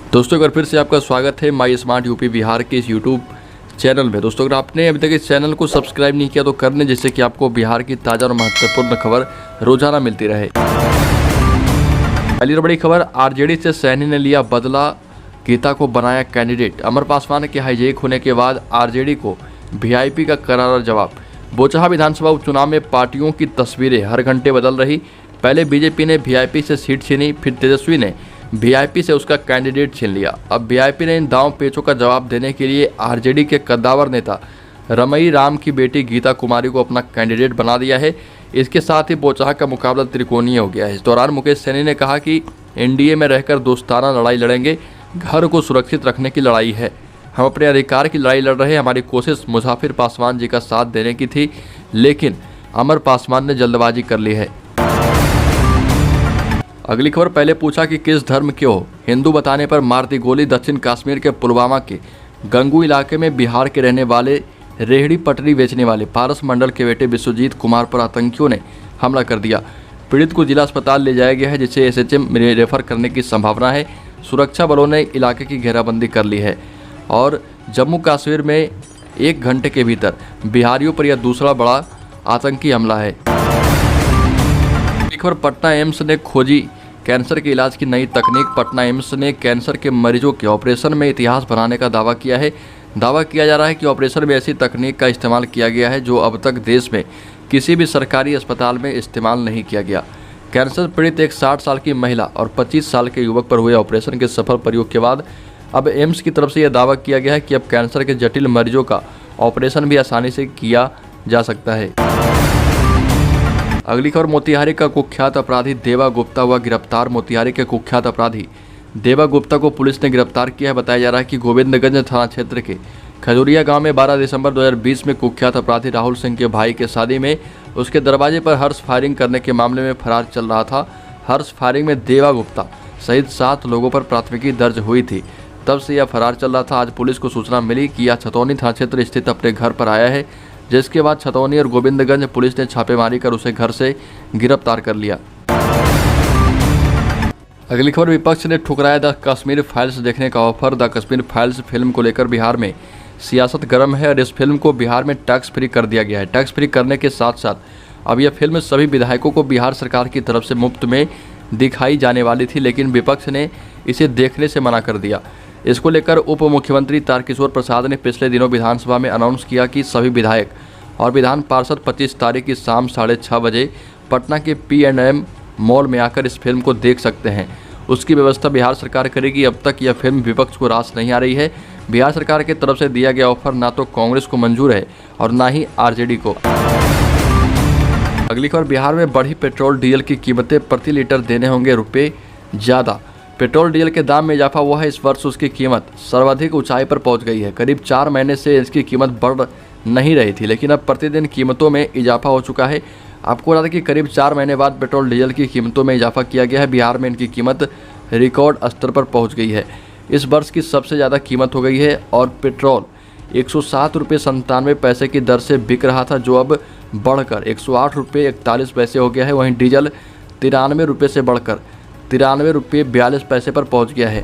दोस्तों, अगर फिर से आपका स्वागत है माई स्मार्ट यूपी बिहार के इस यूट्यूब चैनल में। दोस्तों, अगर आपने अभी तक इस चैनल को सब्सक्राइब नहीं किया तो कर लें, जिससे कि आपको बिहार की ताज़ा और महत्वपूर्ण खबर रोजाना मिलती रहे। पहली और बड़ी खबर, आरजेडी से सैनी ने लिया बदला, गीता को बनाया कैंडिडेट। अमर पासवान के हाईजैक होने के बाद आरजेडी को वीआईपी का करारा जवाब। बोचहा विधानसभा उपचुनाव में पार्टियों की तस्वीरें हर घंटे बदल रही। पहले बीजेपी ने वीआईपी से सीट छीनी, फिर तेजस्वी ने वीआईपी से उसका कैंडिडेट छीन लिया। अब वीआईपी ने इन दांव पेचों का जवाब देने के लिए आरजेडी के कद्दावर नेता रमई राम की बेटी गीता कुमारी को अपना कैंडिडेट बना दिया है। इसके साथ ही बोचहा का मुकाबला त्रिकोणीय हो गया है। इस दौरान मुकेश सैनी ने कहा कि एनडीए में रहकर दोस्ताना लड़ाई लड़ेंगे, घर को सुरक्षित रखने की लड़ाई है। हम अपने अधिकार की लड़ाई लड़ रहे हैं। हमारी कोशिश मुजाफिर पासवान जी का साथ देने की थी, लेकिन अमर पासवान ने जल्दबाजी कर ली है। अगली खबर, पहले पूछा कि किस धर्म के हो, हिंदू बताने पर मार दी गोली। दक्षिण कश्मीर के पुलवामा के गंगू इलाके में बिहार के रहने वाले रेहड़ी पटरी बेचने वाले पारस मंडल के बेटे विश्वजीत कुमार पर आतंकियों ने हमला कर दिया। पीड़ित को जिला अस्पताल ले जाया गया है, जिसे एसएचएम में रेफर करने की संभावना है। सुरक्षा बलों ने इलाके की घेराबंदी कर ली है और जम्मू कश्मीर में 1 घंटे के भीतर बिहारियों पर यह दूसरा बड़ा आतंकी हमला है। खबर, पटना एम्स ने खोजी कैंसर के इलाज की नई तकनीक। पटना एम्स ने कैंसर के मरीजों के ऑपरेशन में इतिहास बनाने का दावा किया है। दावा किया जा रहा है कि ऑपरेशन में ऐसी तकनीक का इस्तेमाल किया गया है जो अब तक देश में किसी भी सरकारी अस्पताल में इस्तेमाल नहीं किया गया। कैंसर पीड़ित एक 60 साल की महिला और 25 साल के युवक पर हुए ऑपरेशन के सफल प्रयोग के बाद अब एम्स की तरफ से यह दावा किया गया है कि अब कैंसर के जटिल मरीजों का ऑपरेशन भी आसानी से किया जा सकता है। अगली खबर, मोतिहारी का कुख्यात अपराधी देवा गुप्ता हुआ गिरफ्तार। मोतिहारी के कुख्यात अपराधी देवा गुप्ता को पुलिस ने गिरफ्तार किया है। बताया जा रहा है कि गोविंदगंज थाना क्षेत्र के खजूरिया गांव में 12 दिसंबर 2020 में कुख्यात अपराधी राहुल सिंह के भाई के शादी में उसके दरवाजे पर हर्ष फायरिंग करने के मामले में फरार चल रहा था। हर्ष फायरिंग में देवा गुप्ता सहित 7 लोगों पर प्राथमिकी दर्ज हुई थी। तब से यह फरार चल रहा था। आज पुलिस को सूचना मिली कि यह छतौनी थाना क्षेत्र स्थित अपने घर पर आया है, जिसके बाद छतौनी और गोविंदगंज पुलिस ने छापेमारी कर उसे घर से गिरफ्तार कर लिया। अगली खबर, विपक्ष ने ठुकराया द कश्मीर फाइल्स देखने का offer. The Kashmir files film को लेकर बिहार में सियासत गर्म है और इस फिल्म को बिहार में टैक्स फ्री कर दिया गया है। टैक्स फ्री करने के साथ साथ अब यह फिल्म सभी विधायकों को बिहार सरकार की तरफ से मुफ्त में दिखाई जाने वाली थी, लेकिन विपक्ष ने इसे देखने से मना कर दिया। इसको लेकर उप मुख्यमंत्री तारकिशोर प्रसाद ने पिछले दिनों विधानसभा में अनाउंस किया कि सभी विधायक और विधान पार्षद 25 तारीख की शाम 6:30 बजे पटना के P&M मॉल में आकर इस फिल्म को देख सकते हैं। उसकी व्यवस्था बिहार सरकार करेगी। अब तक यह फिल्म विपक्ष को रास नहीं आ रही है। बिहार सरकार की तरफ से दिया गया ऑफर ना तो कांग्रेस को मंजूर है और ना ही आरजेडी को। अगली खबर, बिहार में बढ़ी पेट्रोल डीजल की कीमतें, प्रति लीटर देने होंगे रुपये ज़्यादा। पेट्रोल डीजल के दाम में इजाफा हुआ है। इस वर्ष उसकी कीमत सर्वाधिक ऊंचाई पर पहुंच गई है। करीब 4 महीने से इसकी कीमत बढ़ नहीं रही थी, लेकिन अब प्रतिदिन कीमतों में इजाफा हो चुका है। आपको बता दें कि करीब 4 महीने बाद पेट्रोल डीजल की कीमतों में इजाफा किया गया है। बिहार में इनकी कीमत रिकॉर्ड स्तर पर पहुँच गई है। इस वर्ष की सबसे ज़्यादा कीमत हो गई है और पेट्रोल 107 रुपये 97 पैसे की दर से बिक रहा था, जो अब बढ़कर 108 रुपये 41 पैसे हो गया है। वहीं डीजल 93 रुपये से बढ़कर 93 रुपये 42 पैसे पर पहुंच गया है।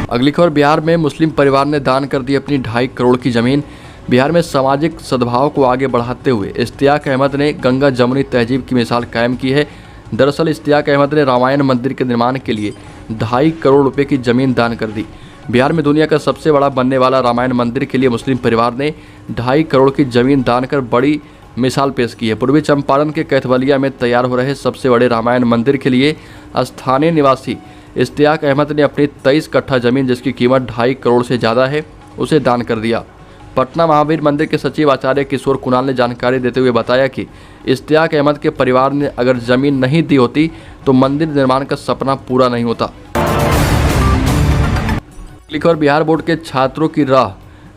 अगली खबर, बिहार में मुस्लिम परिवार ने दान कर दी अपनी 2.5 करोड़ की ज़मीन। बिहार में सामाजिक सद्भाव को आगे बढ़ाते हुए इश्तियाक अहमद ने गंगा जमुनी तहजीब की मिसाल कायम की है। दरअसल इश्तियाक अहमद ने रामायण मंदिर के निर्माण के लिए 2.5 करोड़ रुपये की ज़मीन दान कर दी। बिहार में दुनिया का सबसे बड़ा बनने वाला रामायण मंदिर के लिए मुस्लिम परिवार ने 2.5 करोड़ की ज़मीन दान कर बड़ी मिसाल पेश की है। पूर्वी चंपारण के कैथवलिया में तैयार हो रहे सबसे बड़े रामायण मंदिर के लिए स्थानीय निवासी इश्तियाक अहमद ने अपनी 23 कट्ठा ज़मीन, जिसकी कीमत 2.5 करोड़ से ज़्यादा है, उसे दान कर दिया। पटना महावीर मंदिर के सचिव आचार्य किशोर कुणाल ने जानकारी देते हुए बताया कि इश्तियाक अहमद के परिवार ने अगर ज़मीन नहीं दी होती तो मंदिर निर्माण का सपना पूरा नहीं होता। खबर, बिहार बोर्ड के छात्रों की राह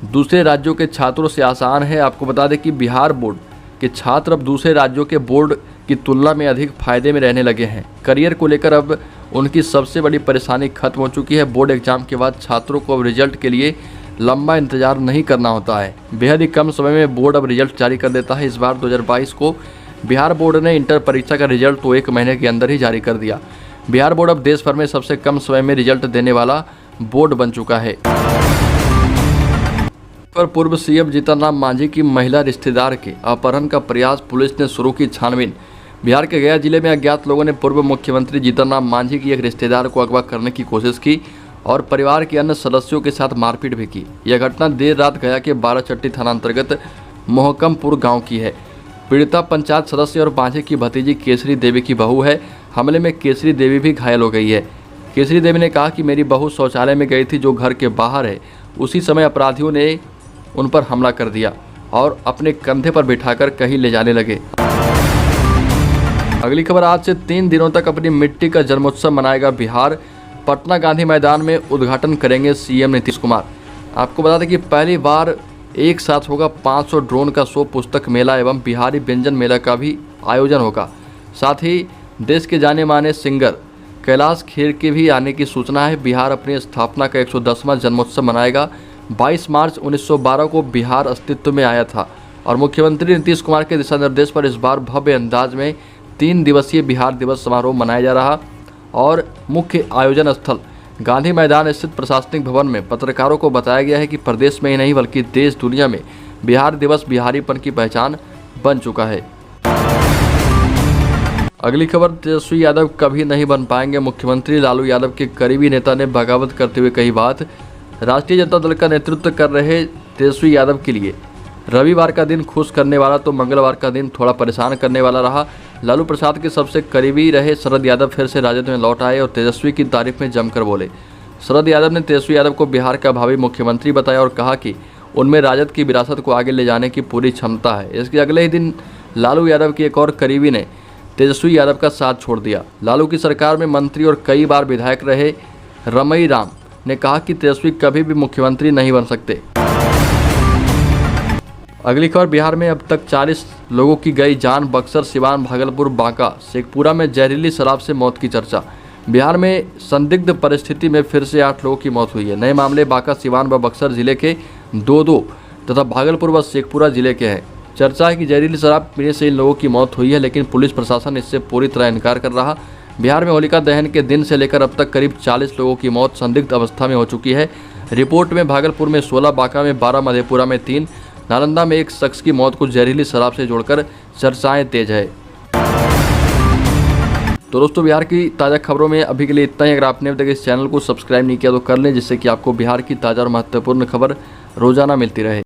दूसरे राज्यों के छात्रों से आसान है। आपको बता दें कि बिहार बोर्ड के छात्र अब दूसरे राज्यों के बोर्ड की तुलना में अधिक फायदे में रहने लगे हैं। करियर को लेकर अब उनकी सबसे बड़ी परेशानी खत्म हो चुकी है। बोर्ड एग्जाम के बाद छात्रों को अब रिजल्ट के लिए लंबा इंतजार नहीं करना होता है। बेहद ही कम समय में बोर्ड अब रिजल्ट जारी कर देता है। इस बार 2022 को बिहार बोर्ड ने इंटर परीक्षा का रिजल्ट तो 1 महीने के अंदर ही जारी कर दिया। बिहार बोर्ड अब देश भर में सबसे कम समय में रिजल्ट देने वाला बोर्ड बन चुका है। पर पूर्व सीएम जीतनराम मांझी की महिला रिश्तेदार के अपहरण का प्रयास, पुलिस ने शुरू की छानबीन। बिहार के गया जिले में अज्ञात लोगों ने पूर्व मुख्यमंत्री जीतनराम मांझी की एक रिश्तेदार को अगवा करने की कोशिश की और परिवार के अन्य सदस्यों के साथ मारपीट भी की। यह घटना देर रात गया के बाराचट्टी थाना अंतर्गत मोहकमपुर गांव की है। पीड़िता पंचायत सदस्य और मांझी की भतीजी केसरी देवी की बहू है। हमले में केसरी देवी भी घायल हो गई है। केसरी देवी ने कहा कि मेरी बहू शौचालय में गई थी जो घर के बाहर है। उसी समय अपराधियों ने उन पर हमला कर दिया और अपने कंधे पर बिठाकर कहीं ले जाने लगे। अगली खबर, आज से 3 दिनों तक अपनी मिट्टी का जन्मोत्सव मनाएगा बिहार। पटना गांधी मैदान में उद्घाटन करेंगे सीएम नीतीश कुमार। आपको बता दें कि पहली बार एक साथ होगा 500 ड्रोन का शो, पुस्तक मेला एवं बिहारी व्यंजन मेला का भी आयोजन होगा। साथ ही देश के जाने माने सिंगर कैलाश खेर के भी आने की सूचना है। बिहार अपनी स्थापना का 110वां जन्मोत्सव मनाएगा। 22 मार्च 1912 को बिहार अस्तित्व में आया था और मुख्यमंत्री नीतीश कुमार के दिशा निर्देश पर इस बार भव्य अंदाज में 3 दिवसीय बिहार दिवस समारोह मनाया जा रहा और मुख्य आयोजन स्थल गांधी मैदान स्थित प्रशासनिक भवन में पत्रकारों को बताया गया है कि प्रदेश में ही नहीं बल्कि देश दुनिया में बिहार दिवस बिहारीपन की पहचान बन चुका है। अगली खबर, तेजस्वी यादव कभी नहीं बन पाएंगे मुख्यमंत्री। लालू यादव के करीबी नेता ने बगावत करते हुए कही बात। राष्ट्रीय जनता दल का नेतृत्व कर रहे तेजस्वी यादव के लिए रविवार का दिन खुश करने वाला तो मंगलवार का दिन थोड़ा परेशान करने वाला रहा। लालू प्रसाद के सबसे करीबी रहे शरद यादव फिर से राजद में लौट आए और तेजस्वी की तारीफ में जमकर बोले। शरद यादव ने तेजस्वी यादव को बिहार का भावी मुख्यमंत्री बताया और कहा कि उनमें राजद की विरासत को आगे ले जाने की पूरी क्षमता है। इसके अगले ही दिन लालू यादव के एक और करीबी ने तेजस्वी यादव का साथ छोड़ दिया। लालू की सरकार में मंत्री और कई बार विधायक रहे रमई राम ने कहा कि तेजस्वी कभी भी मुख्यमंत्री नहीं बन सकते। अगली खबर, बिहार में अब तक 40 लोगों की गई जान। बक्सर, सिवान, भागलपुर, बांका, शेखपुरा में जहरीली शराब से मौत की चर्चा। बिहार में संदिग्ध परिस्थिति में फिर से 8 लोगों की मौत हुई है। नए मामले बांका, सिवान व बक्सर जिले के 2 तथा भागलपुर व शेखपुरा जिले के हैं। चर्चा है कि जहरीली शराब पीने से इन लोगों की मौत हुई है, लेकिन पुलिस प्रशासन इससे पूरी तरह इनकार कर रहा। बिहार में होलिका दहन के दिन से लेकर अब तक करीब 40 लोगों की मौत संदिग्ध अवस्था में हो चुकी है। रिपोर्ट में भागलपुर में 16, बांका में 12, मधेपुरा में 3, नालंदा में एक शख्स की मौत को जहरीली शराब से जोड़कर चर्चाएं तेज है। तो दोस्तों, बिहार की ताज़ा खबरों में अभी के लिए इतना ही। अगर आपने अभी तक इस चैनल को सब्सक्राइब नहीं किया तो कर लें, जिससे कि आपको बिहार की ताज़ा और महत्वपूर्ण खबर रोजाना मिलती रहे।